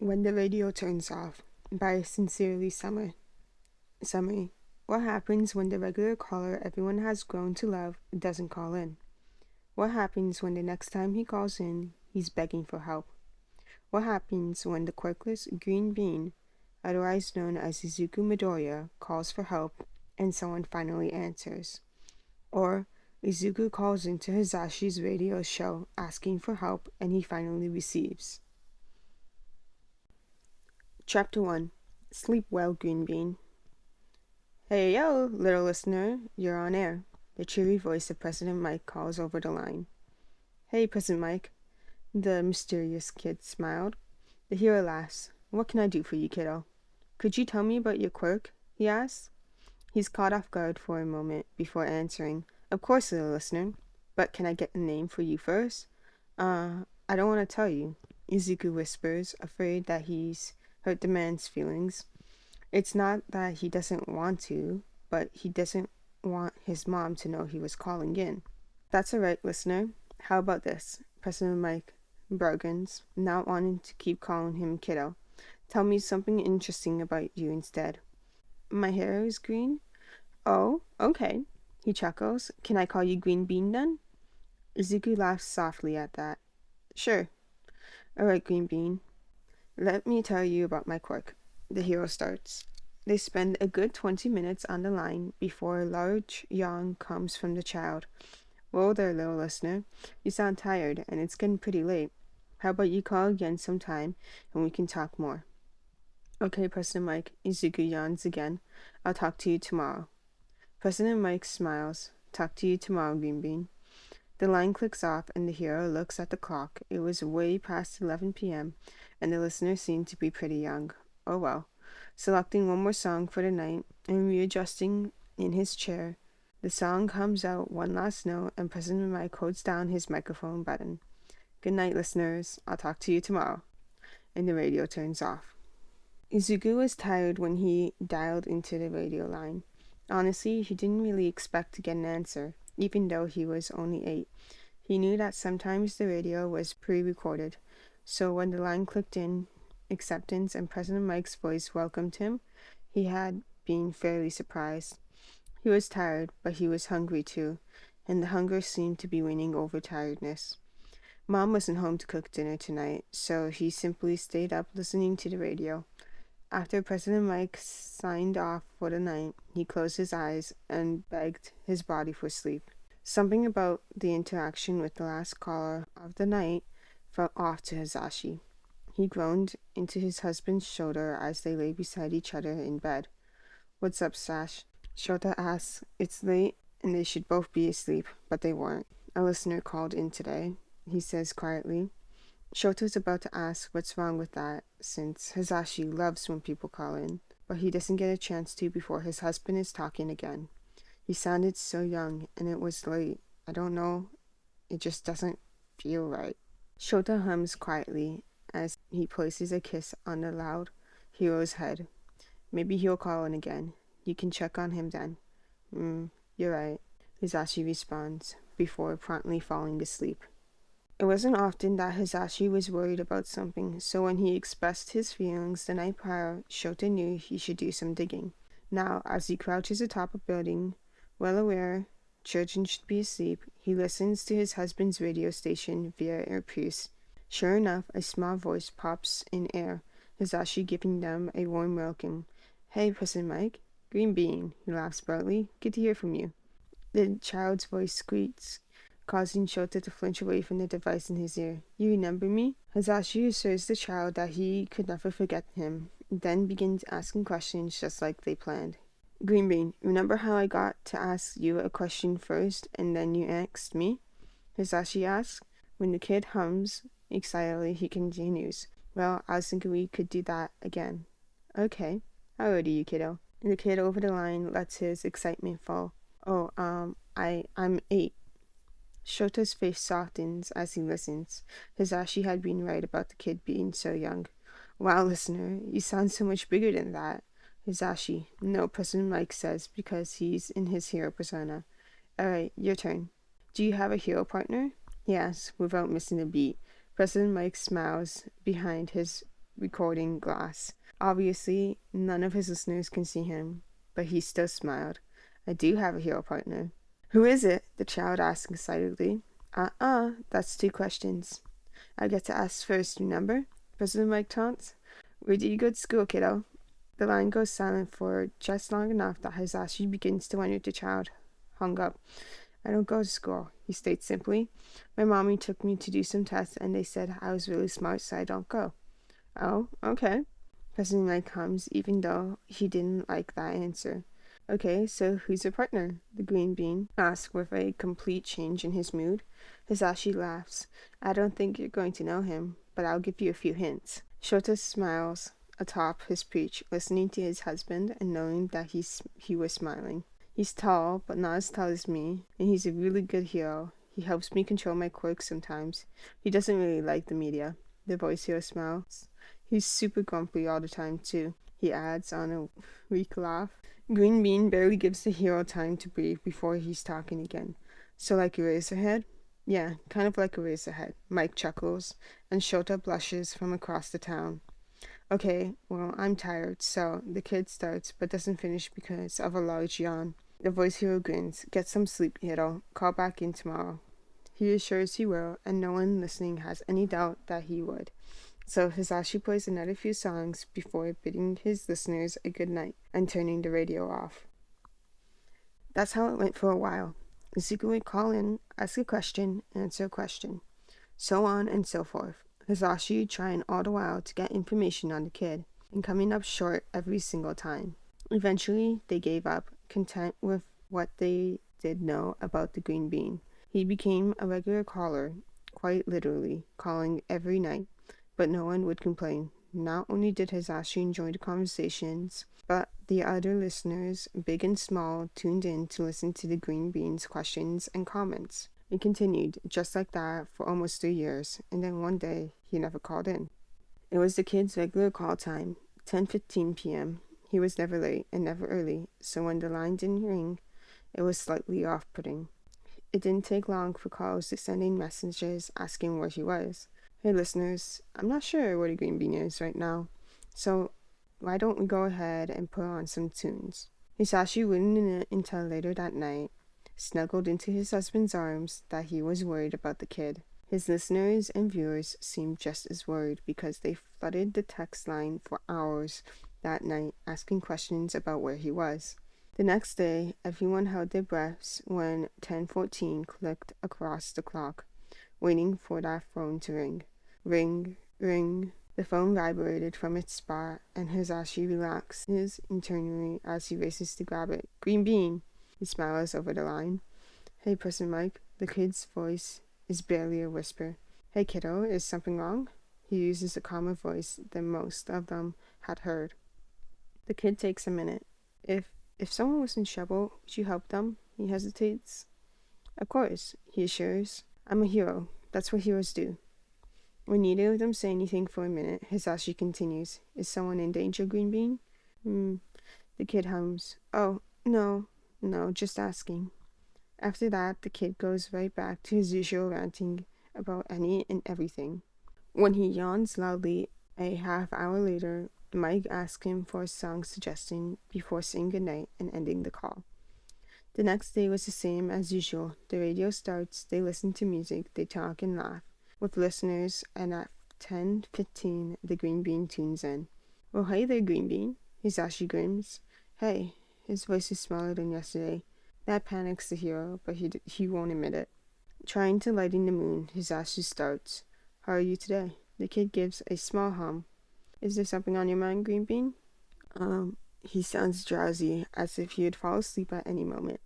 When the Radio Turns Off by SincerelySunny. Summary. What happens when the regular caller everyone has grown to love doesn't call in? What happens when the next time he calls in, he's begging for help? What happens when the quirkless green bean, otherwise known as Izuku Midoriya, calls for help and someone finally answers? Or Izuku calls into Hizashi's radio show asking for help and he finally receives? Chapter 1. Sleep well, Green Bean. Hey yo, little listener, you're on air. The cheery voice of President Mike calls over the line. Hey, President Mike. The mysterious kid smiled. The hero laughs. What can I do for you, kiddo? Could you tell me about your quirk? He asks. He's caught off guard for a moment before answering. Of course, little listener. But can I get a name for you first? I don't want to tell you, Izuku whispers, afraid that he's hurt the man's feelings. It's not that he doesn't want to, but he doesn't want his mom to know he was calling in. That's alright, listener. How about this? President Mike bargains, not wanting to keep calling him kiddo. Tell me something interesting about you instead. My hair is green? Oh, okay. He chuckles. Can I call you Green Bean then? Izuku laughs softly at that. Sure. Alright, Green Bean. Let me tell you about my quirk. The hero starts. They spend a good 20 minutes on the line before a large yawn comes from the child. Whoa there, little listener. You sound tired, and it's getting pretty late. How about you call again sometime, and we can talk more? Okay, President Mike. Izuku yawns again. I'll talk to you tomorrow. President Mike smiles. Talk to you tomorrow, Green Bean. The line clicks off, and the hero looks at the clock. It was way past 11 p.m., and the listener seemed to be pretty young. Oh well. Selecting one more song for the night and readjusting in his chair, the song comes out one last note, and President Mike holds down his microphone button. Good night, listeners. I'll talk to you tomorrow. And the radio turns off. Izuku was tired when he dialed into the radio line. Honestly, he didn't really expect to get an answer, even though he was only 8. He knew that sometimes the radio was pre-recorded, so when the line clicked in, acceptance and President Mike's voice welcomed him, he had been fairly surprised. He was tired, but he was hungry too, and the hunger seemed to be winning over tiredness. Mom wasn't home to cook dinner tonight, so he simply stayed up listening to the radio. After President Mike signed off for the night, he closed his eyes and begged his body for sleep. Something about the interaction with the last caller of the night felt off to Hisashi. He groaned into his husband's shoulder as they lay beside each other in bed. What's up, Sash? Shota asks. It's late, and they should both be asleep, but they weren't. A listener called in today, he says quietly. Shota's about to ask what's wrong with that, since Hisashi loves when people call in, but he doesn't get a chance to before his husband is talking again. He sounded so young, and it was late. I don't know. It just doesn't feel right. Shota hums quietly as he places a kiss on the loud hero's head. Maybe he'll call in again. You can check on him then. You're right, Hisashi responds, before promptly falling asleep. It wasn't often that Hisashi was worried about something, so when he expressed his feelings the night prior, Shota knew he should do some digging. Now, as he crouches atop a building, well aware children should be asleep, he listens to his husband's radio station via earpiece. Sure enough, a small voice pops in air, Hisashi giving them a warm welcome. Hey, President Mike. Green Bean, he laughs brightly. Good to hear from you. The child's voice squeaks, causing Shota to flinch away from the device in his ear. You remember me? Hisashi assures the child that he could never forget him, then begins asking questions just like they planned. Green Bean, remember how I got to ask you a question first, and then you asked me? Hisashi asks. When the kid hums excitedly, he continues. Well, I was thinking we could do that again. Okay. How old are you, kiddo? And the kid over the line lets his excitement fall. Oh, I'm 8. Shota's face softens as he listens. Hisashi had been right about the kid being so young. Wow, listener, you sound so much bigger than that. Hisashi, no, President Mike says, because he's in his hero persona. Alright, your turn. Do you have a hero partner? He asks, without missing a beat. President Mike smiles behind his recording glass. Obviously, none of his listeners can see him, but he still smiled. I do have a hero partner. Who is it? The child asked excitedly. That's 2 questions. I get to ask first, remember? President Mike taunts. Where do you go to school, kiddo? The line goes silent for just long enough that Hisashi begins to wonder if the child hung up. I don't go to school, he states simply. My mommy took me to do some tests and they said I was really smart, so I don't go. Oh, okay. President Mike hums, even though he didn't like that answer. Okay, so who's your partner? The green bean asks with a complete change in his mood. Hisashi laughs. I don't think you're going to know him, but I'll give you a few hints. Shota smiles atop his perch, listening to his husband and knowing that he was smiling. He's tall, but not as tall as me, and he's a really good hero. He helps me control my quirks sometimes. He doesn't really like the media. The voice hero smiles. He's super grumpy all the time, too, he adds on a weak laugh. Green Bean barely gives the hero time to breathe before he's talking again. So like Eraserhead? Yeah, kind of like Eraserhead. Mike chuckles, and Shota blushes from across the town. Okay, well, I'm tired, so the kid starts, but doesn't finish because of a large yawn. The voice hero grins. Get some sleep, kiddo. Call back in tomorrow. He assures he will, and no one listening has any doubt that he would. So Hisashi plays another few songs before bidding his listeners a good night and turning the radio off. That's how it went for a while. Izuku would call in, ask a question, answer a question, so on and so forth. Hisashi trying all the while to get information on the kid, and coming up short every single time. Eventually, they gave up, content with what they did know about the green bean. He became a regular caller, quite literally, calling every night, but no one would complain. Not only did Hisashi enjoy the conversations, but the other listeners, big and small, tuned in to listen to the green bean's questions and comments. It continued, just like that, for almost 3 years, and then one day, he never called in. It was the kid's regular call time, 10:15 p.m. He was never late and never early, so when the line didn't ring, it was slightly off-putting. It didn't take long for calls to send in messages asking where he was. Hey listeners, I'm not sure where the green bean is right now, so why don't we go ahead and put on some tunes? Hisashi wouldn't know until later that night, snuggled into his husband's arms, that he was worried about the kid. His listeners and viewers seemed just as worried because they flooded the text line for hours that night asking questions about where he was. The next day, everyone held their breaths when 10:14 clicked across the clock, waiting for that phone to ring. Ring, ring. The phone vibrated from its spot, and Hisashi relaxes internally as he races to grab it. Green bean! He smiles over the line. Hey, President Mike. The kid's voice is barely a whisper. Hey, kiddo, is something wrong? He uses a calmer voice than most of them had heard. The kid takes a minute. If someone was in trouble, would you help them? He hesitates. Of course, he assures. I'm a hero. That's what heroes do. When neither of them say anything for a minute, Hisashi continues. Is someone in danger, Green Bean? The kid hums. Oh, no, just asking. After that, the kid goes right back to his usual ranting about any and everything. When he yawns loudly a half hour later, Mike asks him for a song suggestion before saying goodnight and ending the call. The next day was the same as usual. The radio starts, they listen to music, they talk and laugh with listeners, and at 10:15, the green bean tunes in. Well, hey there, Green Bean. Hisashi grins. Hey, his voice is smaller than yesterday. That panics the hero, but he won't admit it. Trying to lighten the moon, Hisashi starts. How are you today? The kid gives a small hum. Is there something on your mind, Green Bean? He sounds drowsy, as if he would fall asleep at any moment.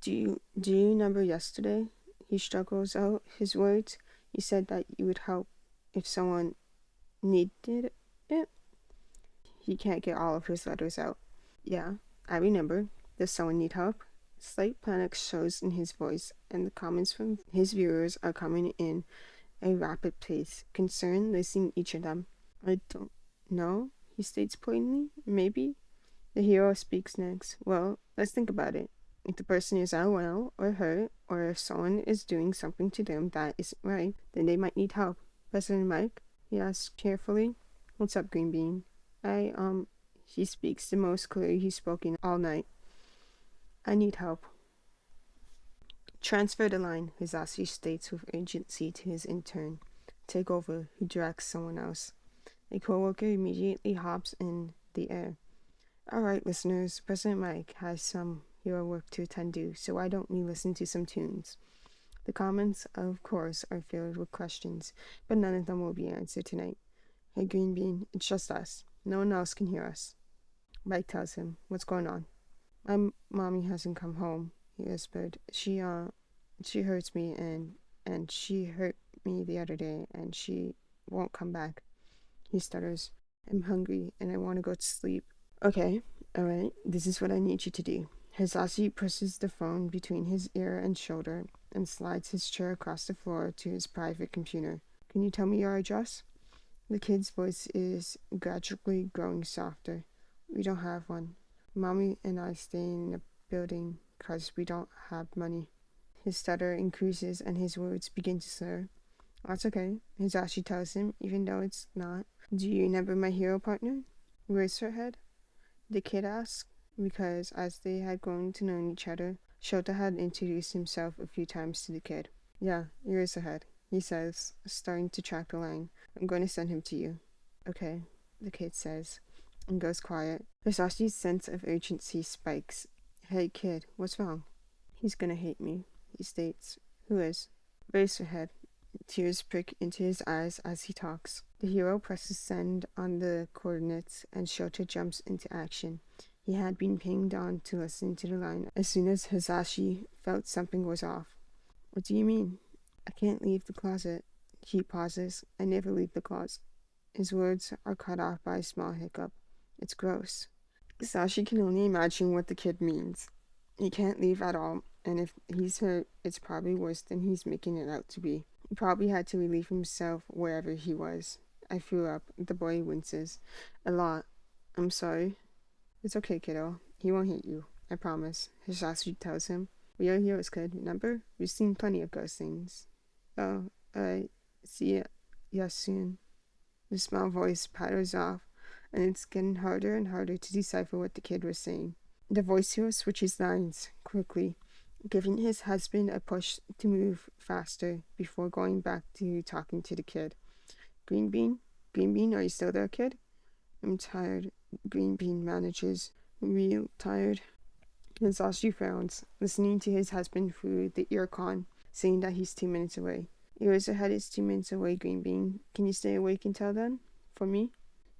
Do you remember yesterday? He struggles out his words. You said that you would help if someone needed it. He can't get all of his letters out. Yeah, I remember. Does someone need help? Slight panic shows in his voice, and the comments from his viewers are coming in a rapid pace, concern listing each of them. I don't know, he states plainly. Maybe. The hero speaks next. Well, let's think about it. If the person is unwell or hurt, or if someone is doing something to them that isn't right, then they might need help. President Mike? He asks cheerfully. What's up, Green Bean? He speaks the most clearly he's spoken all night. I need help. Transfer the line, Hisashi states with urgency to his intern. Take over, he directs someone else. A coworker immediately hops in the air. Alright, listeners, President Mike has some hero work to attend to, so why don't we listen to some tunes? The comments, of course, are filled with questions, but none of them will be answered tonight. Hey, Green Bean, it's just us. No one else can hear us. Mike tells him, what's going on? My mommy hasn't come home, he whispered. She hurts me and she hurt me the other day and she won't come back. He stutters. I'm hungry and I want to go to sleep. Okay, alright, this is what I need you to do. Hisashi presses the phone between his ear and shoulder and slides his chair across the floor to his private computer. Can you tell me your address? The kid's voice is gradually growing softer. We don't have one. Mommy and I stay in a building because we don't have money. His stutter increases and his words begin to slur. That's okay, Hisashi tells him, even though it's not. Do you remember my hero partner? Where's her head? The kid asks, because as they had grown to know each other, Shota had introduced himself a few times to the kid. Yeah, Eraserhead, he says, starting to track the line. I'm going to send him to you. Okay, the kid says, and goes quiet. Hisashi's sense of urgency spikes. Hey kid, what's wrong? He's gonna hate me, he states. Who is? Eraserhead. Tears prick into his eyes as he talks. The hero presses send on the coordinates and Shota jumps into action. He had been pinged on to listen to the line as soon as Hisashi felt something was off. What do you mean? I can't leave the closet. He pauses. I never leave the closet. His words are cut off by a small hiccup. It's gross. Hisashi can only imagine what the kid means. He can't leave at all, and if he's hurt, it's probably worse than he's making it out to be. He probably had to relieve himself wherever he was. I threw up. The boy winces. A lot. I'm sorry. It's okay, kiddo. He won't hit you. I promise. Hisashi tells him. We are heroes, kid. Remember? We've seen plenty of ghost things. Oh, I see ya soon. The small voice patters off, and it's getting harder and harder to decipher what the kid was saying. The voice hero switches lines quickly, giving his husband a push to move faster before going back to talking to the kid. Green Bean? Green Bean, are you still there, kid? I'm tired. Green Bean manages. Real tired. Hisashi frowns, listening to his husband through the earcon, saying that he's 2 minutes away. Eraserhead is 2 minutes away, Green Bean. Can you stay awake until then? For me?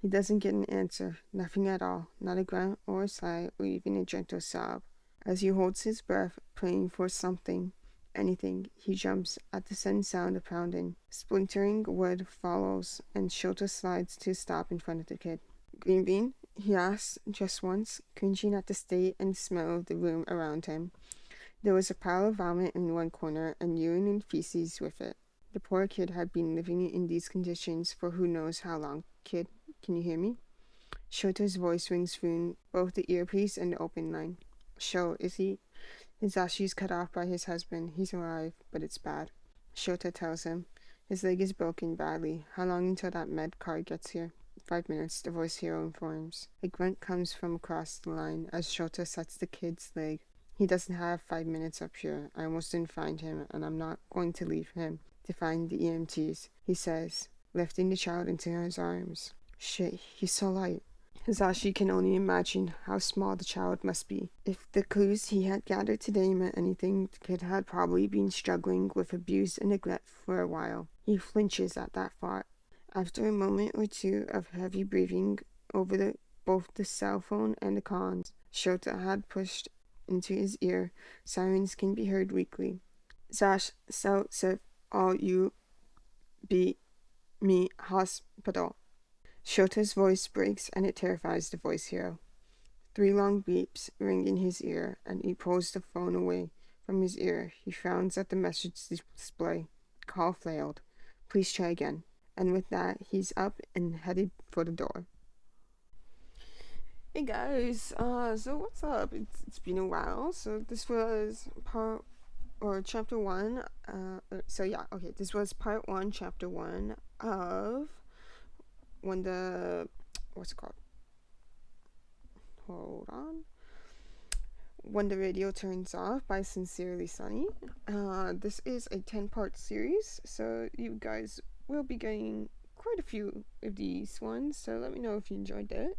He doesn't get an answer. Nothing at all. Not a grunt or a sigh or even a gentle sob. As he holds his breath, praying for something, anything, he jumps at the sudden sound of pounding. Splintering wood follows, and Shota slides to stop in front of the kid. Green Bean? He asks just once, cringing at the state and smell of the room around him. There was a pile of vomit in one corner and urine and feces with it. The poor kid had been living in these conditions for who knows how long. Kid, can you hear me? Shota's voice rings through both the earpiece and the open line. Sho, is he? Hisashi's cut off by his husband. He's alive, but it's bad. Shota tells him. His leg is broken badly. How long until that med card gets here? 5 minutes, the voice hero informs. A grunt comes from across the line as Shota sets the kid's leg. He doesn't have 5 minutes up here. I almost didn't find him, and I'm not going to leave him to find the EMTs, he says, lifting the child into his arms. Shit, he's so light. Hisashi can only imagine how small the child must be. If the clues he had gathered today meant anything, the kid had probably been struggling with abuse and neglect for a while. He flinches at that thought. After a moment or two of heavy breathing over both the cell phone and the cons, Shota had pushed into his ear. Sirens can be heard weakly. Zash, so, all you be me hospital. Shota's voice breaks and it terrifies the voice hero. 3 long beeps ring in his ear and he pulls the phone away from his ear. He frowns at the message display. Call failed. Please try again. And with that, he's up and headed for the door. Hey guys, so what's up? It's been a while. So this was chapter 1. This was part 1, chapter 1 of when the, what's it called? Hold on. When the Radio Turns Off by Sincerely Sunny. This is a 10-part series, so you guys will be getting quite a few of these ones, so let me know if you enjoyed it.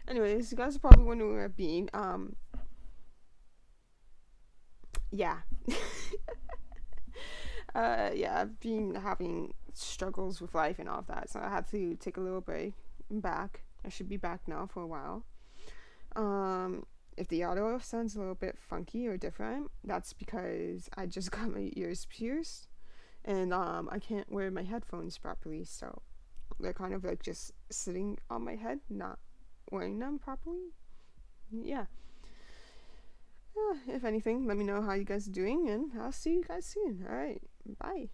Anyways, you guys are probably wondering where I've been. Yeah. Yeah, I've been having struggles with life and all of that, so I had to take a little break. I'm back. I should be back now for a while. If the audio sounds a little bit funky or different, that's because I just got my ears pierced, and I can't wear my headphones properly, so they're kind of like just sitting on my head, not wearing them properly. Yeah. If anything, let me know how you guys are doing, and I'll see you guys soon. Alright, bye.